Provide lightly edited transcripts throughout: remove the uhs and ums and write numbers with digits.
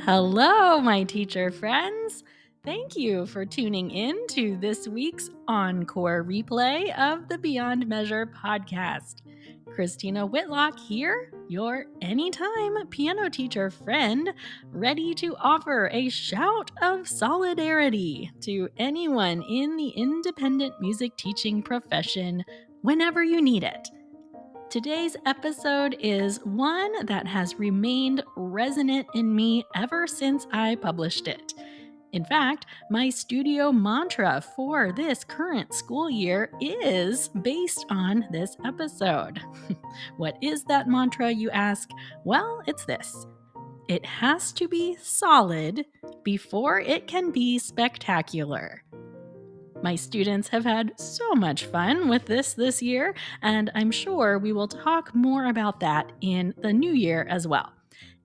Hello, my teacher friends. Thank you for tuning in to this week's Encore Replay of the Beyond Measure podcast. Christina Whitlock here, your anytime piano teacher friend, ready to offer a shout of solidarity to anyone in the independent music teaching profession whenever you need it. Today's episode is one that has remained resonant in me ever since I published it. In fact, my studio mantra for this current school year is based on this episode. What is that mantra, you ask? Well, it's this. It has to be solid before it can be spectacular. My students have had so much fun with this year, and I'm sure we will talk more about that in the new year as well.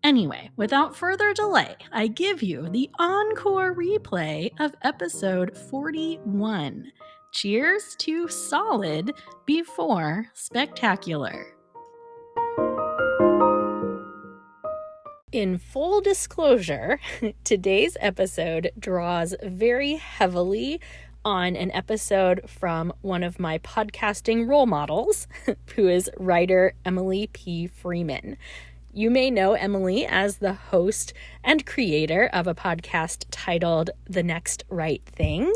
Anyway, without further delay, I give you the encore replay of episode 41. Cheers to solid before spectacular. In full disclosure, today's episode draws very heavily on an episode from one of my podcasting role models, who is writer Emily P. Freeman. You may know Emily as the host and creator of a podcast titled The Next Right Thing.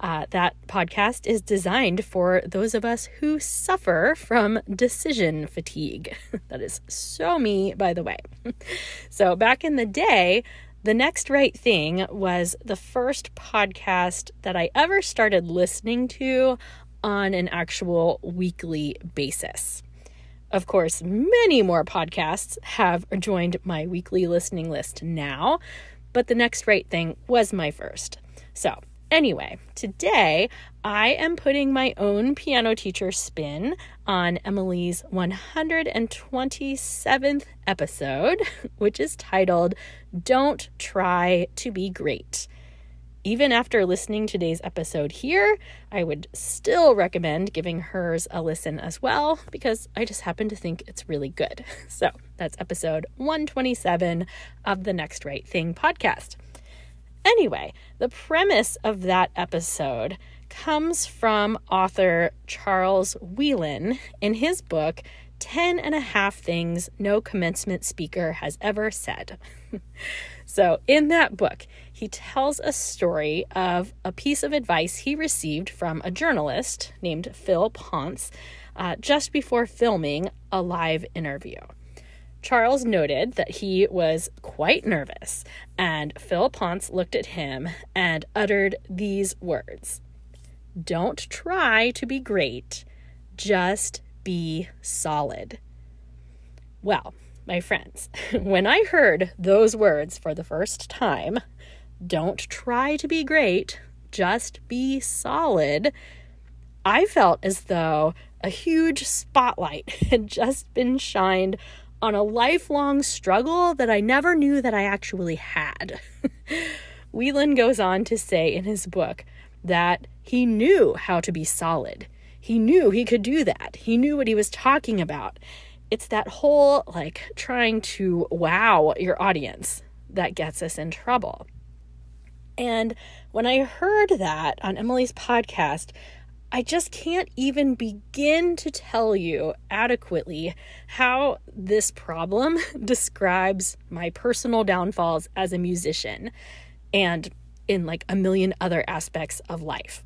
That podcast is designed for those of us who suffer from decision fatigue. That is so me, by the way. So back in the day, The Next Right Thing was the first podcast that I ever started listening to on an actual weekly basis. Of course, many more podcasts have joined my weekly listening list now, but The Next Right Thing was my first. So anyway, today I am putting my own piano teacher spin on Emily's 127th episode, which is titled, Don't Try to Be Great. Even after listening to today's episode here, I would still recommend giving hers a listen as well, because I just happen to think it's really good. So that's episode 127 of the Next Right Thing podcast. Anyway, the premise of that episode comes from author Charles Whelan in his book, 10 and a Half Things No Commencement Speaker Has Ever Said. So in that book, he tells a story of a piece of advice he received from a journalist named Phil Ponce just before filming a live interview. Charles noted that he was quite nervous, and Phil Ponce looked at him and uttered these words: "Don't try to be great, just be solid." Well, my friends, when I heard those words for the first time, don't try to be great, just be solid, I felt as though a huge spotlight had just been shined on a lifelong struggle that I never knew that I actually had. Whelan goes on to say in his book that he knew how to be solid. He knew he could do that. He knew what he was talking about. It's that whole, trying to wow your audience that gets us in trouble. And when I heard that on Emily's podcast, I just can't even begin to tell you adequately how this problem describes my personal downfalls as a musician and in a million other aspects of life.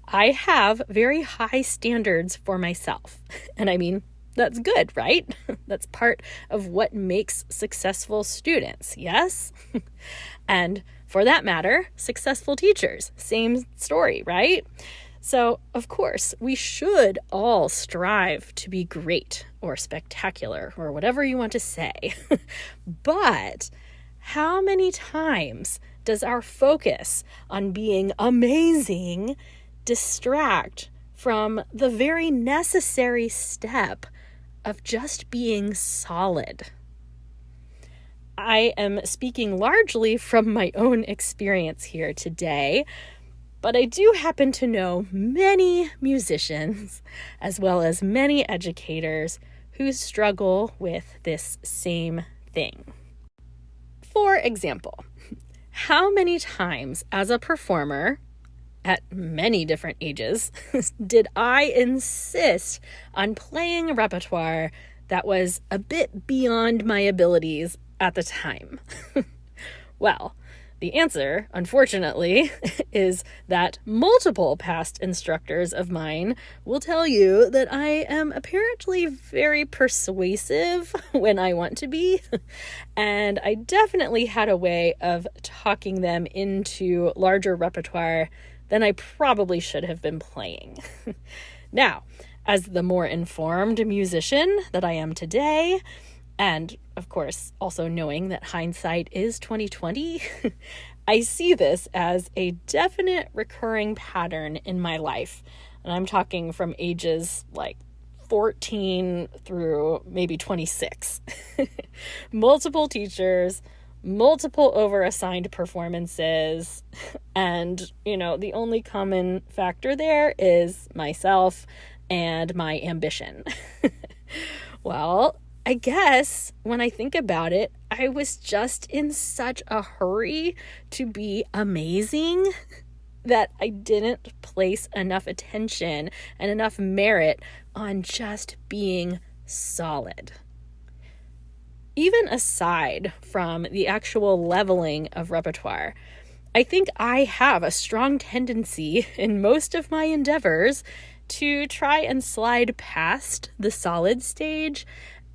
I have very high standards for myself. And I mean, that's good, right? That's part of what makes successful students, yes? And for that matter, successful teachers, same story, right? So, of course, we should all strive to be great or spectacular or whatever you want to say. But how many times does our focus on being amazing distract from the very necessary step of just being solid? I am speaking largely from my own experience here today, but I do happen to know many musicians, as well as many educators, who struggle with this same thing. For example, how many times as a performer at many different ages did I insist on playing a repertoire that was a bit beyond my abilities at the time? Well, the answer, unfortunately, is that multiple past instructors of mine will tell you that I am apparently very persuasive when I want to be, and I definitely had a way of talking them into larger repertoire than I probably should have been playing. Now, as the more informed musician that I am today, and of course, also knowing that hindsight is 2020, I see this as a definite recurring pattern in my life. And I'm talking from ages like 14 through maybe 26. Multiple teachers, multiple overassigned performances, and, the only common factor there is myself and my ambition. Well, I guess when I think about it, I was just in such a hurry to be amazing that I didn't place enough attention and enough merit on just being solid. Even aside from the actual leveling of repertoire, I think I have a strong tendency in most of my endeavors to try and slide past the solid stage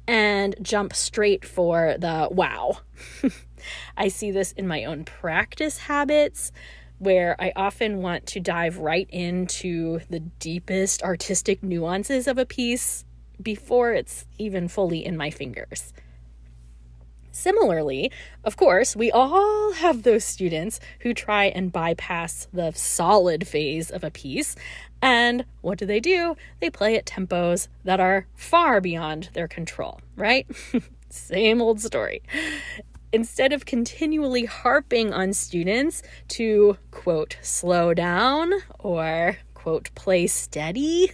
and jump straight for the wow. I see this in my own practice habits, where I often want to dive right into the deepest artistic nuances of a piece before it's even fully in my fingers. Similarly, of course, we all have those students who try and bypass the solid phase of a piece. And what do? They play at tempos that are far beyond their control, right? Same old story. Instead of continually harping on students to, quote, slow down or, quote, play steady,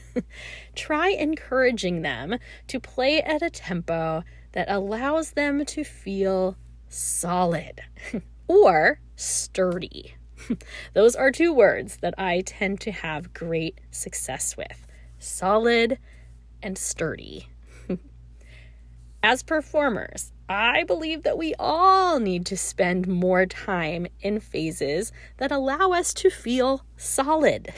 try encouraging them to play at a tempo that allows them to feel solid or sturdy. Those are two words that I tend to have great success with: solid and sturdy. As performers, I believe that we all need to spend more time in phases that allow us to feel solid.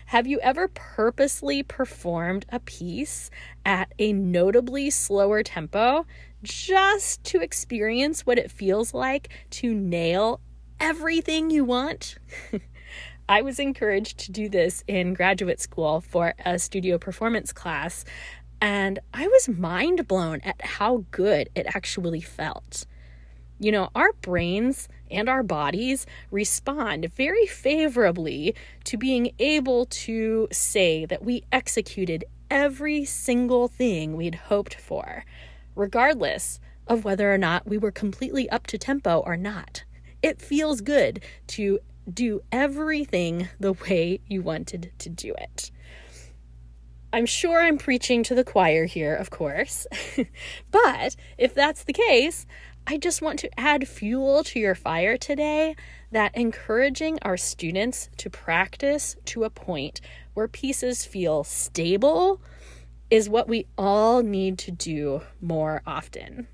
Have you ever purposely performed a piece at a notably slower tempo just to experience what it feels like to nail everything you want? I was encouraged to do this in graduate school for a studio performance class, and I was mind blown at how good it actually felt. Our brains and our bodies respond very favorably to being able to say that we executed every single thing we'd hoped for, regardless of whether or not we were completely up to tempo or not. It feels good to do everything the way you wanted to do it. I'm sure I'm preaching to the choir here, of course, but if that's the case, I just want to add fuel to your fire today that encouraging our students to practice to a point where pieces feel stable is what we all need to do more often.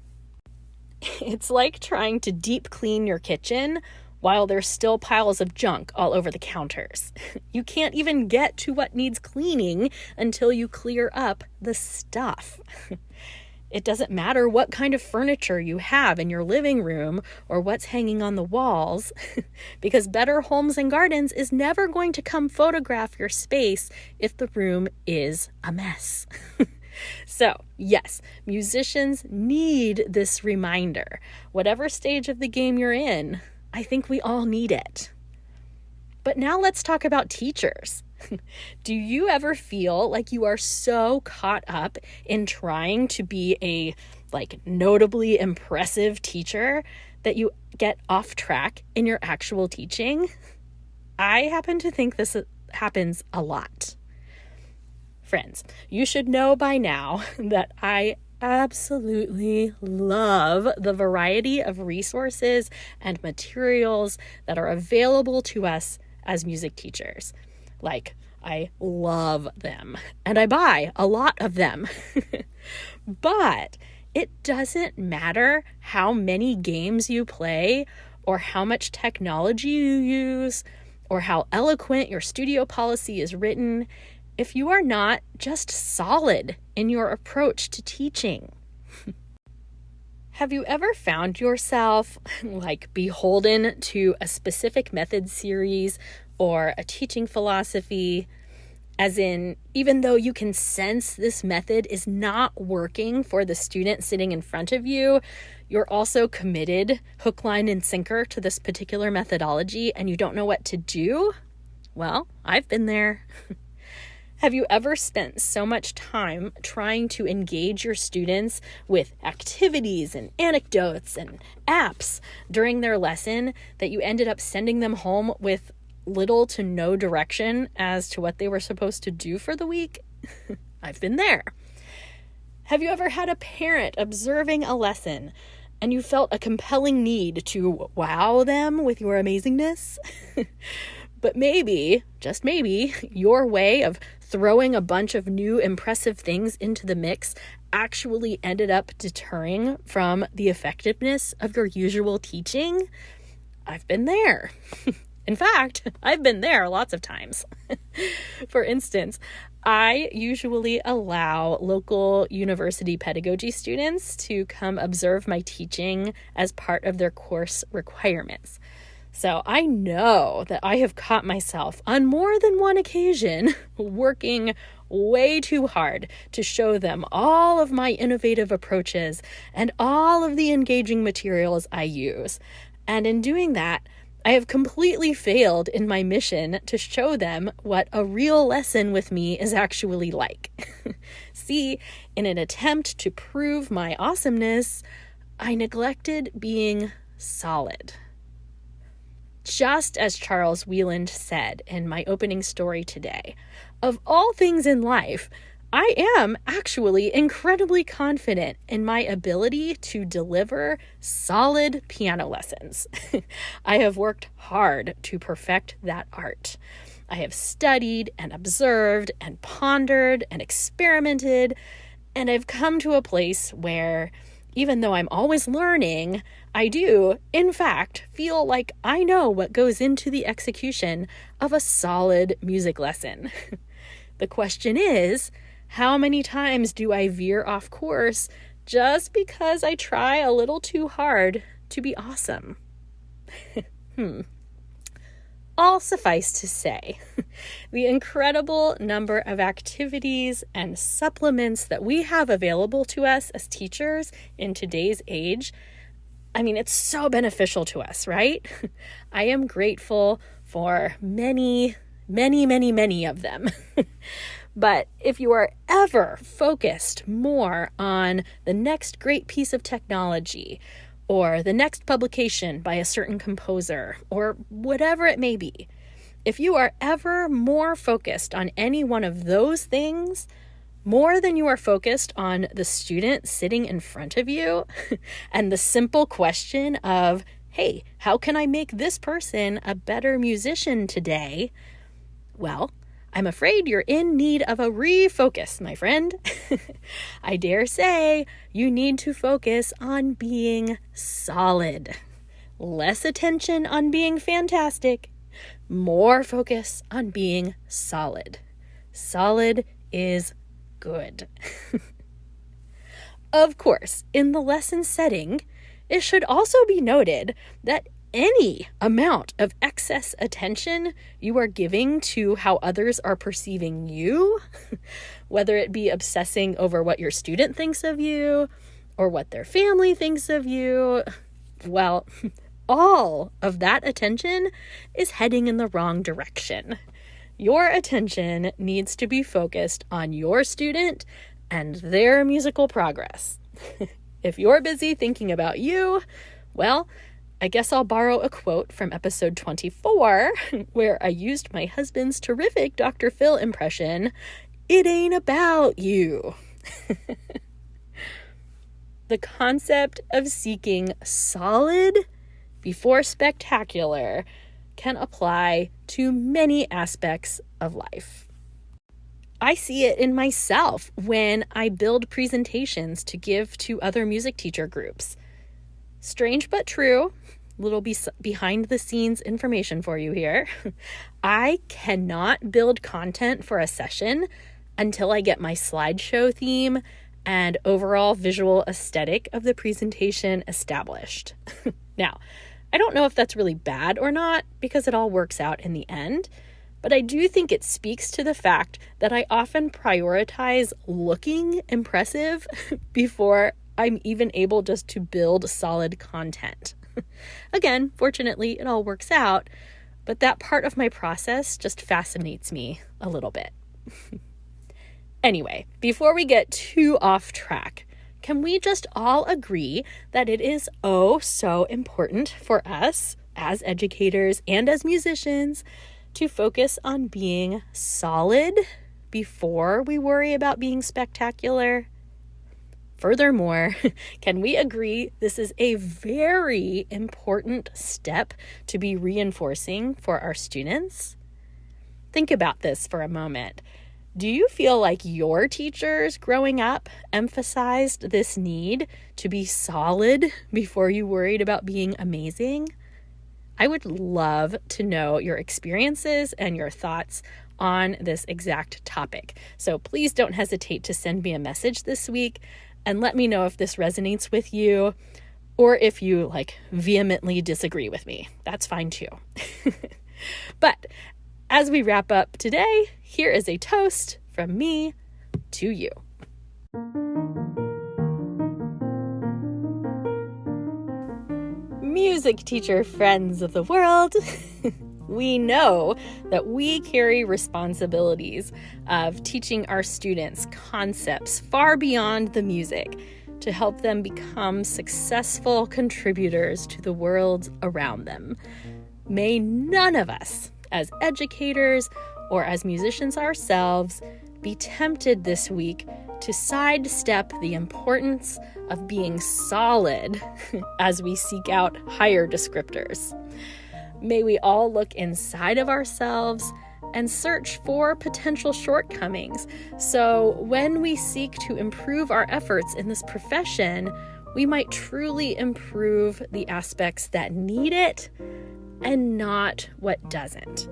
It's like trying to deep clean your kitchen while there's still piles of junk all over the counters. You can't even get to what needs cleaning until you clear up the stuff. It doesn't matter what kind of furniture you have in your living room or what's hanging on the walls, because Better Homes and Gardens is never going to come photograph your space if the room is a mess. So, yes, musicians need this reminder. Whatever stage of the game you're in, I think we all need it. But now let's talk about teachers. Do you ever feel like you are so caught up in trying to be a notably impressive teacher that you get off track in your actual teaching? I happen to think this happens a lot. Friends, you should know by now that I absolutely love the variety of resources and materials that are available to us as music teachers. Like, I love them, and I buy a lot of them. But it doesn't matter how many games you play, or how much technology you use, or how eloquent your studio policy is written, if you are not just solid in your approach to teaching. Have you ever found yourself beholden to a specific method series or a teaching philosophy? As in, even though you can sense this method is not working for the student sitting in front of you, you're also committed hook, line, and sinker to this particular methodology and you don't know what to do? Well, I've been there. Have you ever spent so much time trying to engage your students with activities and anecdotes and apps during their lesson that you ended up sending them home with little to no direction as to what they were supposed to do for the week? I've been there. Have you ever had a parent observing a lesson and you felt a compelling need to wow them with your amazingness? But maybe, just maybe, your way of throwing a bunch of new impressive things into the mix actually ended up deterring from the effectiveness of your usual teaching? I've been there. In fact, I've been there lots of times. For instance, I usually allow local university pedagogy students to come observe my teaching as part of their course requirements. So I know that I have caught myself on more than one occasion working way too hard to show them all of my innovative approaches and all of the engaging materials I use. And in doing that, I have completely failed in my mission to show them what a real lesson with me is actually like. See, in an attempt to prove my awesomeness, I neglected being solid. Just as Charles Wieland said in my opening story today, of all things in life, I am actually incredibly confident in my ability to deliver solid piano lessons. I have worked hard to perfect that art. I have studied and observed and pondered and experimented, and I've come to a place where, even though I'm always learning, I do, in fact, feel like I know what goes into the execution of a solid music lesson. The question is, how many times do I veer off course just because I try a little too hard to be awesome? All suffice to say, the incredible number of activities and supplements that we have available to us as teachers in today's age, I mean, it's so beneficial to us, right? I am grateful for many of them. But if you are ever focused more on the next great piece of technology, or the next publication by a certain composer, or whatever it may be, if you are ever more focused on any one of those things, more than you are focused on the student sitting in front of you, and the simple question of, hey, how can I make this person a better musician today? Well, I'm afraid you're in need of a refocus, my friend. I dare say you need to focus on being solid. Less attention on being fantastic, more focus on being solid. Solid is good. Of course, in the lesson setting, it should also be noted that any amount of excess attention you are giving to how others are perceiving you, whether it be obsessing over what your student thinks of you or what their family thinks of you, well, all of that attention is heading in the wrong direction. Your attention needs to be focused on your student and their musical progress. If you're busy thinking about you, well, I guess I'll borrow a quote from episode 24, where I used my husband's terrific Dr. Phil impression, "It ain't about you." the concept of seeking solid before spectacular can apply to many aspects of life. I see it in myself when I build presentations to give to other music teacher groups. Strange but true, little behind the scenes information for you here. I cannot build content for a session until I get my slideshow theme and overall visual aesthetic of the presentation established. Now, I don't know if that's really bad or not because it all works out in the end, but I do think it speaks to the fact that I often prioritize looking impressive before I'm even able just to build solid content. Again, fortunately, it all works out, but that part of my process just fascinates me a little bit. Anyway, before we get too off track, can we just all agree that it is oh so important for us as educators and as musicians to focus on being solid before we worry about being spectacular? Furthermore, can we agree this is a very important step to be reinforcing for our students? Think about this for a moment. Do you feel like your teachers growing up emphasized this need to be solid before you worried about being amazing? I would love to know your experiences and your thoughts on this exact topic. So please don't hesitate to send me a message this week and let me know if this resonates with you or if you vehemently disagree with me. That's fine too. But as we wrap up today, here is a toast from me to you. Music teacher friends of the world, we know that we carry responsibilities of teaching our students concepts far beyond the music to help them become successful contributors to the world around them. May none of us, as educators or as musicians ourselves, be tempted this week to sidestep the importance of being solid as we seek out higher descriptors. May we all look inside of ourselves and search for potential shortcomings, so when we seek to improve our efforts in this profession, we might truly improve the aspects that need it and not what doesn't.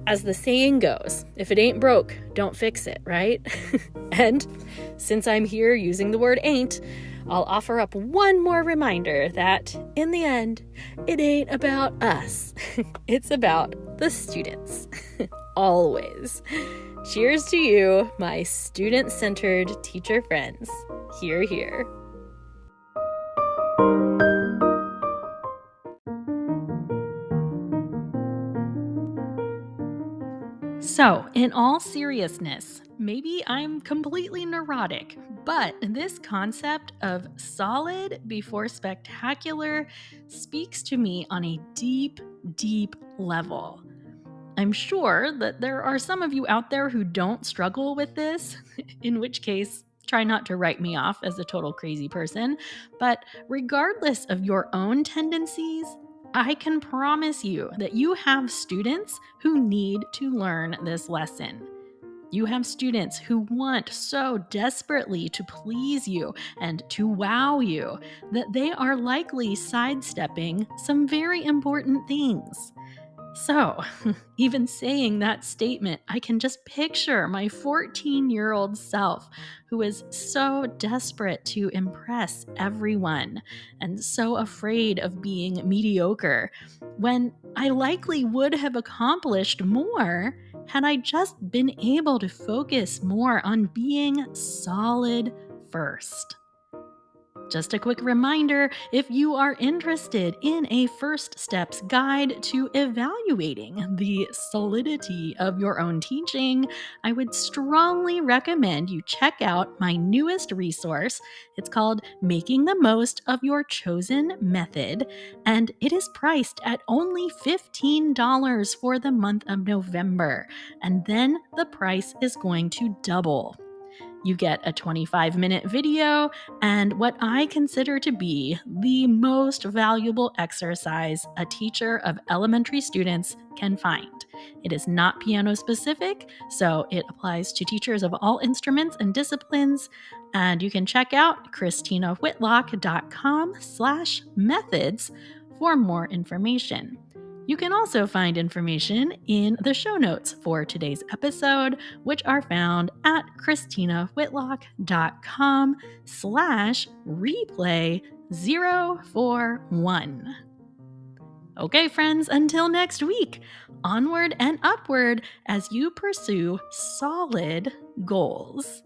As the saying goes, if it ain't broke, don't fix it, right? And since I'm here using the word ain't, I'll offer up one more reminder that in the end, it ain't about us. It's about the students. Always. Cheers to you, my student-centered teacher friends. Hear, hear. So, in all seriousness, maybe I'm completely neurotic, but this concept of solid before spectacular speaks to me on a deep, deep level. I'm sure that there are some of you out there who don't struggle with this, in which case, try not to write me off as a total crazy person. But regardless of your own tendencies, I can promise you that you have students who need to learn this lesson. You have students who want so desperately to please you and to wow you that they are likely sidestepping some very important things. So, even saying that statement, I can just picture my 14-year-old self who is so desperate to impress everyone and so afraid of being mediocre, when I likely would have accomplished more had I just been able to focus more on being solid first. Just a quick reminder, if you are interested in a first steps guide to evaluating the solidity of your own teaching, I would strongly recommend you check out my newest resource. It's called Making the Most of Your Chosen Method, and it is priced at only $15 for the month of November, and then the price is going to double. You get a 25-minute video and what I consider to be the most valuable exercise a teacher of elementary students can find. It is not piano specific, so it applies to teachers of all instruments and disciplines. And you can check out christinawhitlock.com/methods for more information. You can also find information in the show notes for today's episode, which are found at christinawhitlock.com/replay041. Okay, friends, until next week, onward and upward as you pursue solid goals.